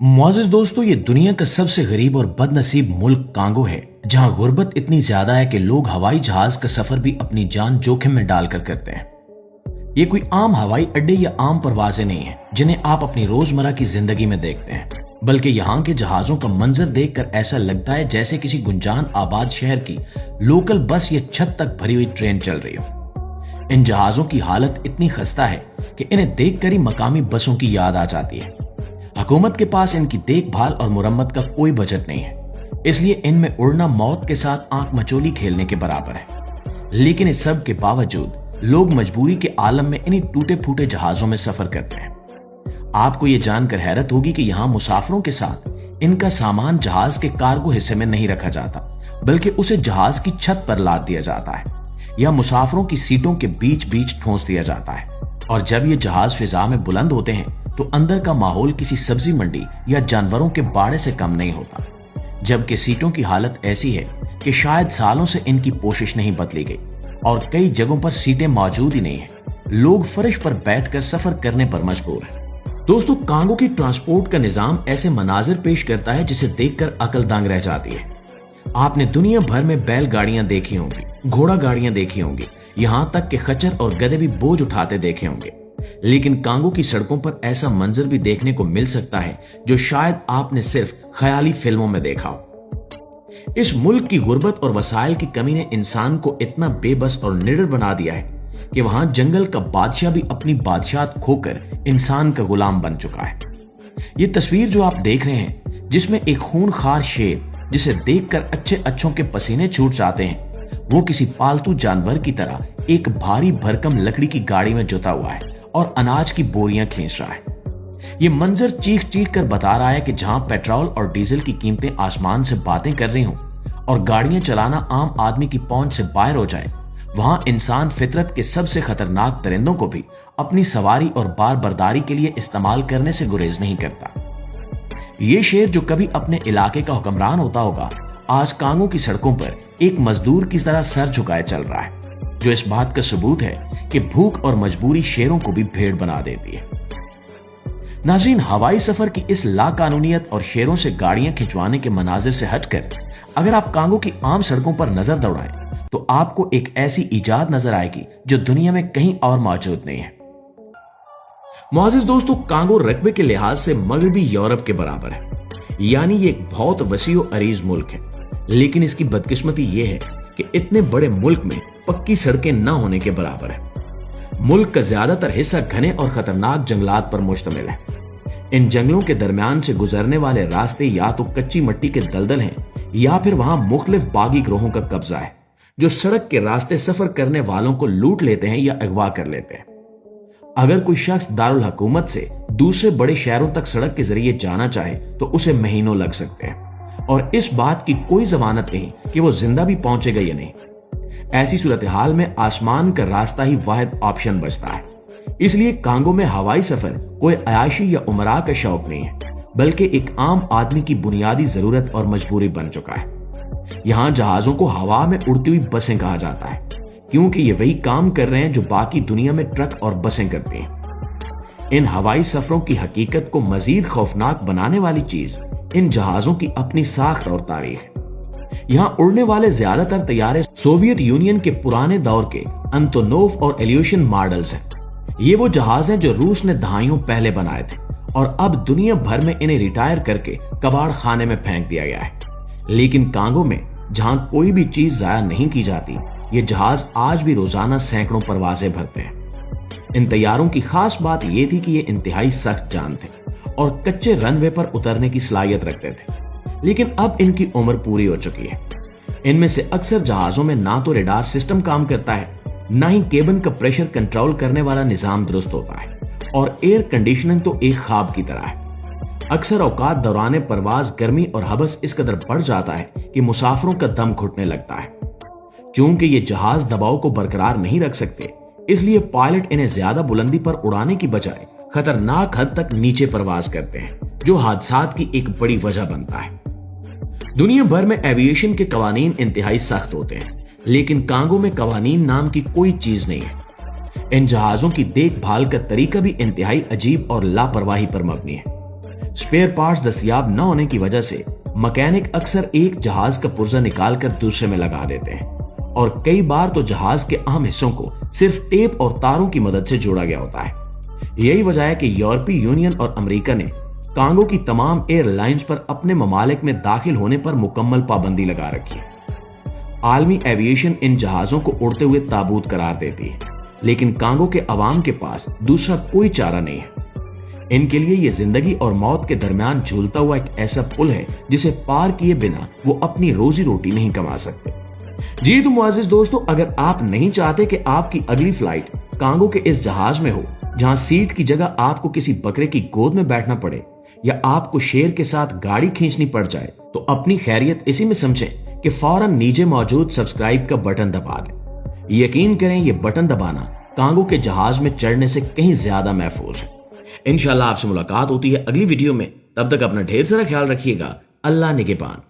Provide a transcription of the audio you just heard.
मुआज़िज़ दोस्तों, ये दुनिया का सबसे गरीब और बदनसीब मुल्क कांगो है, जहां गुर्बत इतनी ज्यादा है कि लोग हवाई जहाज का सफर भी अपनी जान जोखिम में डालकर करते हैं। ये कोई आम हवाई अड्डे या आम परवाजें नहीं है जिन्हें आप अपनी रोजमर्रा की जिंदगी में देखते हैं, बल्कि यहाँ के जहाजों का मंजर देखकर ऐसा लगता है जैसे किसी गुंजान आबाद शहर की लोकल बस या छत तक भरी हुई ट्रेन चल रही हो। इन जहाजों की हालत इतनी खस्ता है कि इन्हें देखकर ही मकामी बसों की याद आ जाती है। हुकूमत के पास इनकी देखभाल और मुरम्मत का कोई बजट नहीं है, इसलिए इनमें उड़ना मौत के साथ आंख मचोली खेलने के बराबर है। लेकिन इस सब के बावजूद लोग मजबूरी के आलम में इन्हीं टूटे फूटे जहाजों में सफर करते हैं। आपको ये जानकर हैरत होगी कि यहाँ मुसाफिरों के साथ इनका सामान जहाज के कार्गो हिस्से में नहीं रखा जाता, बल्कि उसे जहाज की छत पर लाद दिया जाता है या मुसाफिरों की सीटों के बीच बीच ठोंस दिया जाता है। और जब ये जहाज फिजा में बुलंद होते हैं तो अंदर का माहौल किसी सब्जी मंडी या जानवरों के बाड़े से कम नहीं होता, जबकि सीटों की हालत ऐसी है कि शायद सालों से इनकी पोशिश नहीं बदली गई और कई जगहों पर सीटें मौजूद ही नहीं है। लोग फर्श पर बैठकर सफर करने पर मजबूर हैं। दोस्तों, कांगो की ट्रांसपोर्ट का निजाम ऐसे मनाजिर पेश करता है जिसे देखकर अकल दंग रह जाती है। आपने दुनिया भर में बैलगाड़ियां देखी होंगी, घोड़ा गाड़ियां देखी होंगी, यहां तक कि खच्चर और गधे भी बोझ उठाते देखे होंगे, लेकिन कांगो की सड़कों पर ऐसा मंजर भी देखने को मिल सकता है जो शायद आपने सिर्फ ख्याली फिल्मों में देखा हो। इस मुल्क की गुर्बत और वसाइल की कमी ने इंसान को इतना बेबस और निडर बना दिया है कि वहां जंगल का बादशाह भी अपनी बादशाहत खोकर इंसान का गुलाम बन चुका है। ये तस्वीर जो आप देख रहे हैं, जिसमें एक खूनखार शेर जिसे देखकर अच्छे अच्छों के पसीने छूट जाते हैं, वो किसी पालतू जानवर की तरह एक भारी भरकम लकड़ी की गाड़ी में जुता हुआ है और अनाज की बोरियां खींच रहा है। ये मंजर चीख चीख कर बता रहा है कि जहां पेट्रोल और डीजल की कीमतें आसमान से बातें कर रही हों और गाड़ियां चलाना आम आदमी की पहुंच से बाहर हो जाए, वहां इंसान फितरत के सबसे खतरनाक दरिंदों को भी अपनी सवारी और बार बर्दारी के लिए इस्तेमाल करने से गुरेज नहीं करता। ये शेर जो कभी अपने इलाके का हुक्मरान होता होगा, आज कांगो की सड़कों पर एक मजदूर की तरह सर झुकाए चल रहा है, जो इस बात का सबूत है कि भूख और मजबूरी शेरों को भी भेड़ बना देती है। नाज़रीन, हवाई सफर की इस लाकानूनियत और शेरों से गाड़ियां खिंचवाने के मनाजिर से हटकर अगर आप कांगो की आम सड़कों पर नजर दौड़ाएं तो आपको एक ऐसी इजाद नजर आएगी जो दुनिया में कहीं और मौजूद नहीं है। मुआज़िज़ दोस्तों, कांगो रकबे के लिहाज से मगरबी यूरोप के बराबर है, यानी ये एक बहुत वसीओ अरीज मुल्क है। लेकिन इसकी बदकिस्मती ये है कि इतने बड़े मुल्क में पक्की सड़कें न होने के बराबर है। मुल्क का ज्यादातर हिस्सा घने और खतरनाक जंगलात पर मुश्तमिल है। इन जंगलों के दरमियान से गुजरने वाले रास्ते या तो कच्ची मिट्टी के दलदल हैं या फिर वहां मुख्तलिफ बागी ग्रोहों का कब्जा है, जो सड़क के रास्ते सफर करने वालों को लूट लेते हैं या अगवा कर लेते हैं। अगर कोई शख्स दारुल हुकूमत से दूसरे बड़े शहरों तक सड़क के जरिए जाना चाहे तो उसे महीनों लग सकते हैं और इस बात की कोई जमानत नहीं कि वो जिंदा भी पहुंचेगा या नहीं। ऐसी सूरत हाल में आसमान का रास्ता ही वाहिद ऑप्शन बचता है। इसलिए कांगो में हवाई सफर कोई अयाशी या उमरा का शौक नहीं है, बल्कि एक आम आदमी की बुनियादी जरूरत और मजबूरी बन चुका है। यहाँ जहाजों को हवा में उड़ती हुई बसें कहा जाता है, क्योंकि ये वही काम कर रहे हैं जो बाकी दुनिया में ट्रक और बसें करती हैं। इन हवाई सफरों की हकीकत को मजीद खौफनाक बनाने वाली चीज इन जहाजों की अपनी साख्त और तारीख है। यहाँ उड़ने वाले ज्यादातर तैयारे सोवियत यूनियन के पुराने दौर के अंतोनोव और इल्यूशन मॉडल्स हैं। ये वो जहाज हैं जो रूस ने दहाइयों पहले बनाए थे और अब दुनिया भर में इन्हें रिटायर करके कबाड़ खाने में फेंक दिया गया है। लेकिन कांगो में जहां कोई भी चीज जाया नहीं की जाती, ये जहाज आज भी रोजाना सैकड़ों परवाजें भरते हैं। इन तैयारों की खास बात यह थी कि ये इंतहाई सख्त जान थे और कच्चे रनवे पर उतरने की सलाहियत रखते थे, लेकिन अब इनकी उम्र पूरी हो चुकी है। इनमें से अक्सर जहाजों में ना तो रेडार सिस्टम काम करता है, ना ही केबिन का प्रेशर कंट्रोल करने वाला निजाम दुरुस्त होता है और एयर कंडीशनिंग तो एक ख्वाब की तरह है। अक्सर औकात दौरान परवाज गर्मी और हबस इस कदर बढ़ जाता है कि मुसाफिरों का दम घुटने लगता है। चूंकि ये जहाज दबाव को बरकरार नहीं रख सकते, इसलिए पायलट इन्हें ज्यादा बुलंदी पर उड़ाने की बजाय खतरनाक हद तक नीचे परवाज करते हैं, जो हादसात की एक बड़ी वजह बनता है। दुनिया भर में एविएशन के कवानीन इंतहाई सख्त होते हैं, लेकिन कांगो में कवानीन नाम की कोई चीज नहीं है। इन जहाजों की देखभाल का तरीका भी इंतहाई अजीब और लापरवाही पर मबनी है। स्पेयर पार्ट्स दस्तयाब न होने की वजह से मैकेनिक अक्सर एक जहाज का पुर्जा निकालकर दूसरे में लगा देते हैं और कई बार तो जहाज के अहम हिस्सों को सिर्फ टेप और तारों की मदद से जोड़ा गया होता है। यही वजह है कि यूरोपीय यूनियन और अमेरिका ने कांगो की तमाम एयरलाइंस पर अपने ममालिक में दाखिल होने पर मुकम्मल पाबंदी लगा रखी है। आलमी एविएशन इन जहाजों को उड़ते हुए ताबूत करार देती है, लेकिन कांगो के अवाम के पास दूसरा कोई चारा नहीं है। इनके लिए ये जिंदगी और मौत के दरमियान झूलता हुआ एक ऐसा पुल है जिसे पार किए बिना वो अपनी रोजी रोटी नहीं कमा सकते। जी तो मुआजिज दोस्तों, अगर आप नहीं चाहते कि आपकी अगली फ्लाइट कांगो के इस जहाज में हो जहां सीट की जगह आपको किसी बकरे की गोद में बैठना पड़े या आपको शेर के साथ गाड़ी खींचनी पड़ जाए, तो अपनी खैरियत इसी में समझें कि फौरन नीचे मौजूद सब्सक्राइब का बटन दबा दें। यकीन करें ये बटन दबाना कांगो के जहाज में चढ़ने से कहीं ज्यादा महफूज है। इंशाल्लाह आपसे मुलाकात होती है अगली वीडियो में। तब तक अपना ढेर सारा ख्याल रखिएगा। अल्लाह निगहबान।